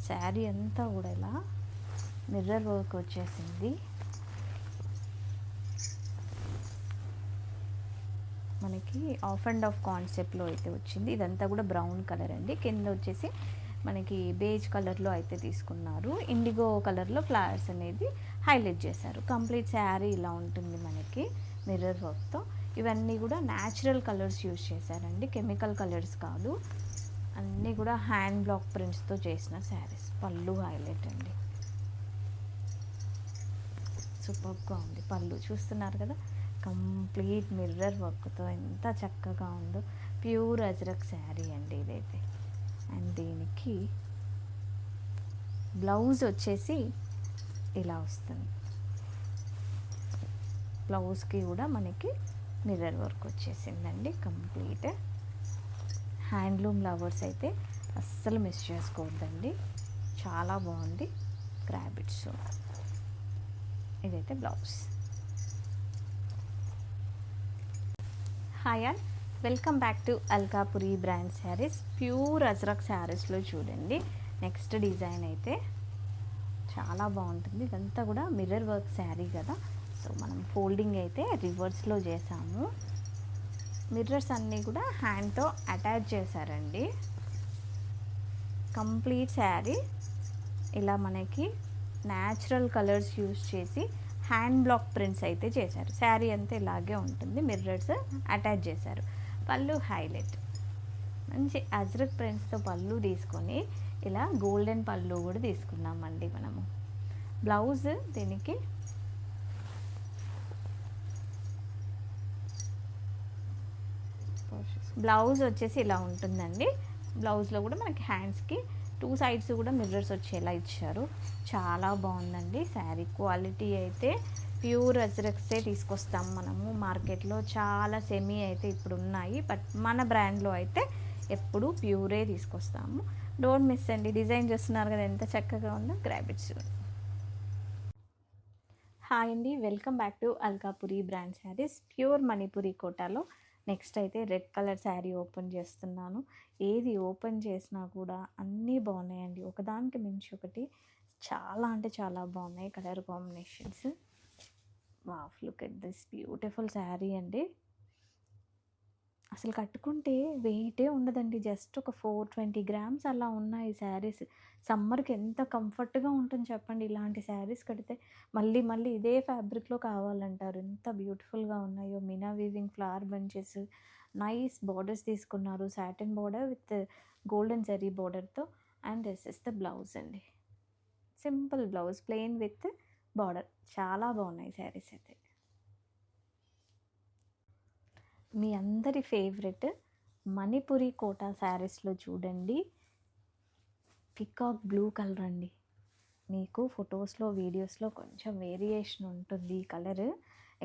శారీ అంతా కూడా ఇలా మిర్రర్ వర్క్ వచ్చేసింది. మనకి ఆఫ్ అండ్ ఆఫ్ కాన్సెప్ట్లో అయితే వచ్చింది. ఇదంతా కూడా బ్రౌన్ కలర్ అండి. కింద వచ్చేసి మనకి బేజ్ కలర్లో అయితే తీసుకున్నారు. ఇండిగో కలర్లో ఫ్లవర్స్ అనేది హైలైట్ చేశారు. కంప్లీట్ శారీ ఇలా ఉంటుంది మనకి మిర్రర్ వర్క్తో. ఇవన్నీ కూడా న్యాచురల్ కలర్స్ యూజ్ చేశారండి, కెమికల్ కలర్స్ కాదు. అన్నీ కూడా హ్యాండ్ బ్లాక్ ప్రింట్స్తో చేసిన శారీస్. పళ్ళు హైలైట్ అండి, సూపర్గా ఉంది. పళ్ళు చూస్తున్నారు కదా, కంప్లీట్ మిర్రర్ వర్క్తో ఎంత చక్కగా ఉందో. ప్యూర్ అజ్రక్ శారీ అండి ఇదైతే. అండ్ దీనికి బ్లౌజ్ వచ్చేసి ఇలా వస్తుంది. బ్లౌజ్కి కూడా మనకి మిర్రర్ వర్క్ వచ్చేసిందండి కంప్లీట్. హ్యాండ్లూమ్ లవర్స్ అయితే అస్సలు మిస్ చేసుకోవద్దండి, చాలా బాగుంది. గ్రాబిట్స్, ఇదైతే blouse. Hi all, welcome back to Alkapuri brand sarees. Pure Ajrakh శారీస్లో చూడండి నెక్స్ట్ డిజైన్ అయితే చాలా బాగుంటుంది. ఇదంతా కూడా మిర్రర్ వర్క్ శారీ కదా, సో మనం ఫోల్డింగ్ అయితే రివర్స్లో చేసాము. మిర్రర్స్ అన్నీ కూడా హ్యాండ్తో అటాచ్ చేశారండి. కంప్లీట్ శారీ ఇలా మనకి న్యాచురల్ కలర్స్ యూజ్ చేసి హ్యాండ్ బ్లాక్ ప్రింట్స్ అయితే చేశారు. శారీ అంతా ఇలాగే ఉంటుంది, మిర్రర్స్ అటాచ్ చేశారు. పళ్ళు హైలైట్, మంచి అజ్రక్ ప్రింట్స్తో పళ్ళు తీసుకొని ఇలా గోల్డెన్ పళ్ళు కూడా తీసుకున్నామండి మనము. బ్లౌజ్ దీనికి బ్లౌజ్ వచ్చేసి ఇలా ఉంటుందండి. బ్లౌజ్లో కూడా మనకి హ్యాండ్స్కి 2 సైడ్స్ కూడా మిర్రర్స్ వచ్చేలా ఇచ్చారు. చాలా బాగుందండి శారీ. క్వాలిటీ అయితే ప్యూర్ అజ్రక్సే తీసుకొస్తాం మనము. మార్కెట్లో చాలా సెమీ అయితే ఇప్పుడు ఉన్నాయి, బట్ మన బ్రాండ్లో అయితే ఎప్పుడు ప్యూరే తీసుకొస్తాము. డోంట్ మిస్ అండి. డిజైన్ చూస్తున్నారు కదా ఎంత చక్కగా ఉందో. గ్రాబిట్స్. హాయ్ అండి, welcome back to Alkapuri brand sarees. Pure Manipuri కోటాలో నెక్స్ట్ అయితే రెడ్ కలర్ శారీ ఓపెన్ చేస్తున్నాను. ఏది ఓపెన్ చేసినా కూడా అన్నీ బాగున్నాయండి, ఒకదానికి మించి ఒకటి. చాలా అంటే చాలా బాగున్నాయి colour combinations. Wow, look at this beautiful sari అండి. అసలు కట్టుకుంటే వెయిటే ఉండదండి, జస్ట్ ఒక 420 గ్రామ్స్ అలా ఉన్నాయి శారీస్. సమ్మర్కి ఎంత కంఫర్ట్గా ఉంటుంది చెప్పండి ఇలాంటి శారీస్ కడితే. మళ్ళీ మళ్ళీ ఇదే ఫ్యాబ్రిక్లో కావాలంటారు. ఎంత బ్యూటిఫుల్గా ఉన్నాయో. Meena weaving flower bunches, nice borders తీసుకున్నారు. Satin border with golden zari బార్డర్తో. And this is the blouse అండి. Simple blouse, plain with border. చాలా బాగున్నాయి శారీస్ అయితే. మీ అందరి ఫేవరెట్ మణిపురి కోటా శారీస్లో చూడండి పికాక్ బ్లూ కలర్ అండి. మీకు ఫొటోస్లో వీడియోస్లో కొంచెం వేరియేషన్ ఉంటుంది ఈ కలర్,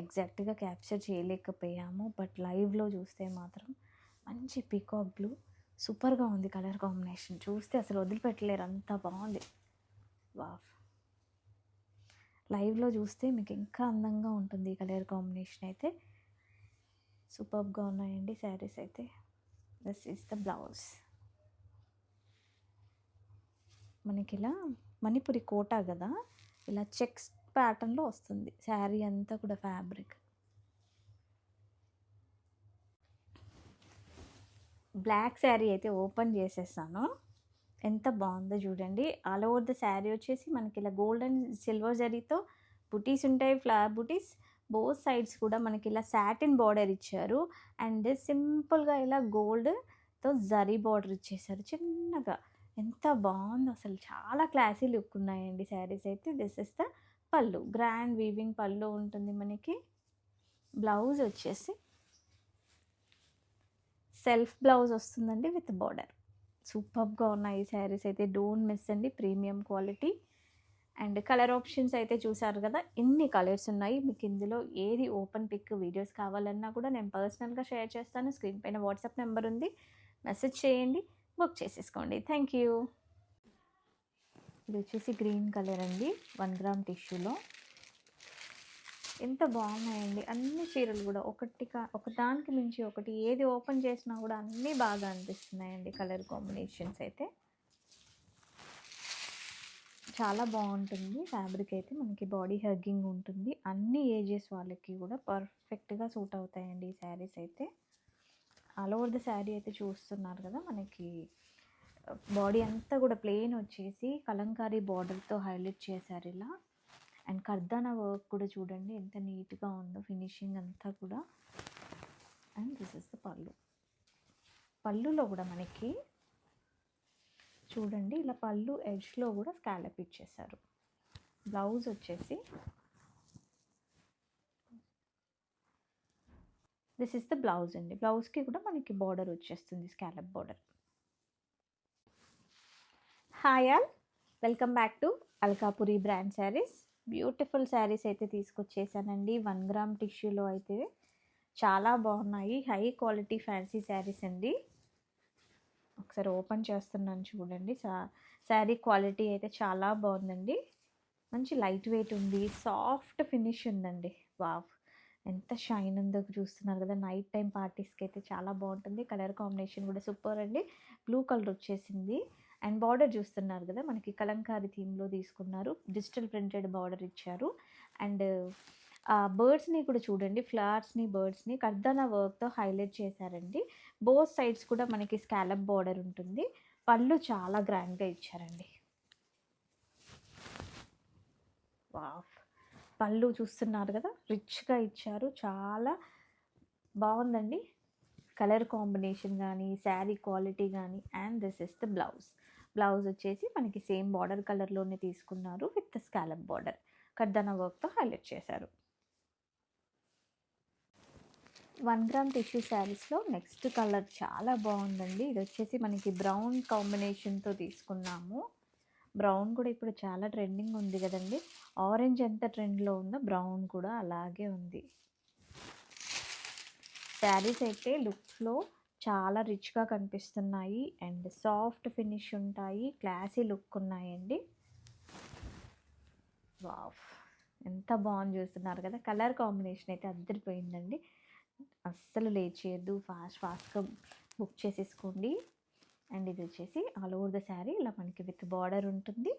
ఎగ్జాక్ట్గా క్యాప్చర్ చేయలేకపోయాము, బట్ లైవ్లో చూస్తే మాత్రం మంచి పికాక్ బ్లూ. సూపర్గా ఉంది కలర్ కాంబినేషన్. చూస్తే అసలు వదిలిపెట్టలేరు, అంత బాగుంది. వావ్, లైవ్లో చూస్తే మీకు ఇంకా అందంగా ఉంటుంది ఈ కలర్ కాంబినేషన్ అయితే. సూపర్గా ఉన్నాయండి శారీస్ అయితే. This is the blouse. మనకి ఇలా మణిపురి కోటా కదా, ఇలా చెక్స్ ప్యాటర్న్లో వస్తుంది శారీ అంతా కూడా ఫ్యాబ్రిక్. బ్లాక్ శారీ అయితే ఓపెన్ చేసేసాను. ఎంత బాగుందో చూడండి. ఆల్ ఓవర్ ద శారీ వచ్చేసి మనకి ఇలా గోల్డ్ అండ్ సిల్వర్ జరీతో బుటీస్ ఉంటాయి, ఫ్లవర్ బుటీస్. బోత్ సైడ్స్ కూడా మనకి ఇలా సాటిన్ బార్డర్ ఇచ్చారు. అండ్ సింపుల్గా ఇలా గోల్డ్తో జరీ బార్డర్ ఇచ్చేసారు చిన్నగా. ఎంత బాగుందో అసలు, చాలా క్లాసీ లుక్ ఉన్నాయండి శారీస్ అయితే. దిస్ ఇస్ ద పళ్ళు, గ్రాండ్ వీవింగ్ పళ్ళు ఉంటుంది మనకి. బ్లౌజ్ వచ్చేసి సెల్ఫ్ బ్లౌజ్ వస్తుందండి విత్ బార్డర్. సూపర్గా ఉన్నాయి ఈ శారీస్ అయితే, డోంట్ మిస్ అండి, premium quality. And colour options అయితే చూసారు కదా, ఇన్ని కలర్స్ ఉన్నాయి. మీకు ఇందులో ఏది ఓపెన్ పిక్ వీడియోస్ కావాలన్నా కూడా నేను పర్సనల్గా షేర్ చేస్తాను. స్క్రీన్ పైన వాట్సాప్ నెంబర్ ఉంది, మెసేజ్ చేయండి, బుక్ చేసేసుకోండి. Thank you. ఇది వచ్చేసి గ్రీన్ కలర్ అండి, 1 గ్రామ్ టిష్యూలో. ఎంత బాగున్నాయండి అన్ని చీరలు కూడా, ఒకదానికి మించి ఒకటి. ఏది ఓపెన్ చేసినా కూడా అన్నీ బాగా అనిపిస్తున్నాయండి. కలర్ కాంబినేషన్స్ అయితే చాలా బాగుంటుంది. ఫ్యాబ్రిక్ అయితే మనకి బాడీ హగ్గింగ్ ఉంటుంది. అన్ని ఏజెస్ వాళ్ళకి కూడా పర్ఫెక్ట్గా సూట్ అవుతాయండి ఈ శారీస్ అయితే. ఆల్ ఓవర్ ద శారీ అయితే చూస్తున్నారు కదా, మనకి బాడీ అంతా కూడా ప్లెయిన్ వచ్చేసి కలంకారీ బార్డర్తో హైలైట్ చేశారు ఇలా. అండ్ కర్దానా వర్క్ కూడా చూడండి ఎంత నీట్గా ఉందో, ఫినిషింగ్ అంతా కూడా. అండ్ దిస్ ఇస్ ద పళ్ళు. పళ్ళులో కూడా మనకి చూడండి ఇలా పళ్ళు ఎడ్జ్లో కూడా స్కాలప్ ఇచ్చేసారు. బ్లౌజ్ వచ్చేసి దిస్ ఇస్ ద బ్లౌజ్ అండి. బ్లౌజ్కి కూడా మనకి బార్డర్ వచ్చేస్తుంది, scallop border. Hi all, welcome back to Alkapuri brand saris. Beautiful saris అయితే తీసుకొచ్చేసానండి. 1 గ్రామ్ టిష్యూలో అయితే చాలా బాగున్నాయి. హై క్వాలిటీ ఫ్యాన్సీ శారీస్ అండి. ఒకసారి ఓపెన్ చేస్తున్నాను చూడండి. శారీ క్వాలిటీ అయితే చాలా బాగుందండి. మంచి లైట్ వెయిట్ ఉంది, సాఫ్ట్ ఫినిష్ ఉందండి. వావ్, ఎంత షైన్ ఉందో చూస్తున్నారు కదా. నైట్ టైం పార్టీస్కి అయితే చాలా బాగుంటుంది. కలర్ కాంబినేషన్ కూడా సూపర్ అండి. బ్లూ కలర్ వచ్చేసింది. అండ్ బార్డర్ చూస్తున్నారు కదా, మనకి కలంకారీ థీమ్లో తీసుకున్నారు. డిజిటల్ ప్రింటెడ్ బార్డర్ ఇచ్చారు. అండ్ బర్డ్స్ని కూడా చూడండి, ఫ్లవర్స్ని, బర్డ్స్ని కర్దానా వర్క్తో హైలైట్ చేశారండి. బోత్ సైడ్స్ కూడా మనకి స్కాలప్ బార్డర్ ఉంటుంది. పళ్ళు చాలా గ్రాండ్గా ఇచ్చారండి. వావ్, పళ్ళు చూస్తున్నారు కదా, రిచ్గా ఇచ్చారు, చాలా బాగుందండి. కలర్ కాంబినేషన్ కానీ, శారీ క్వాలిటీ కానీ. And this is the blouse. Blouse వచ్చేసి మనకి సేమ్ బార్డర్ కలర్లోనే తీసుకున్నారు విత్ స్కాలప్ బార్డర్. కర్దానా వర్క్తో హైలైట్ చేశారు. 1 గ్రామ్ టిష్యూ శారీస్లో నెక్స్ట్ కలర్ చాలా బాగుందండి. ఇది వచ్చేసి మనకి బ్రౌన్ కాంబినేషన్తో తీసుకున్నాము. బ్రౌన్ కూడా ఇప్పుడు చాలా ట్రెండింగ్ ఉంది కదండి. ఆరెంజ్ ఎంత ట్రెండ్లో ఉందో బ్రౌన్ కూడా అలాగే ఉంది. శారీస్ అయితే లుక్స్లో చాలా రిచ్గా కనిపిస్తున్నాయి. అండ్ సాఫ్ట్ ఫినిష్ ఉంటాయి, క్లాసీ లుక్ ఉన్నాయండి. వావ్, ఎంత బాగుంది చూస్తున్నారు కదా. కలర్ కాంబినేషన్ అయితే అద్దరిపోయిందండి. అస్సలు లేట్ చేయొద్దు, ఫాస్ట్గా బుక్ చేసేసుకోండి. అండ్ ఇది వచ్చేసి ఆల్ ఓవర్ ద శారీ ఇలా మనకి విత్ బార్డర్ ఉంటుంది.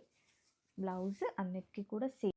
బ్లౌజ్ అన్నిటికీ కూడా సేమ్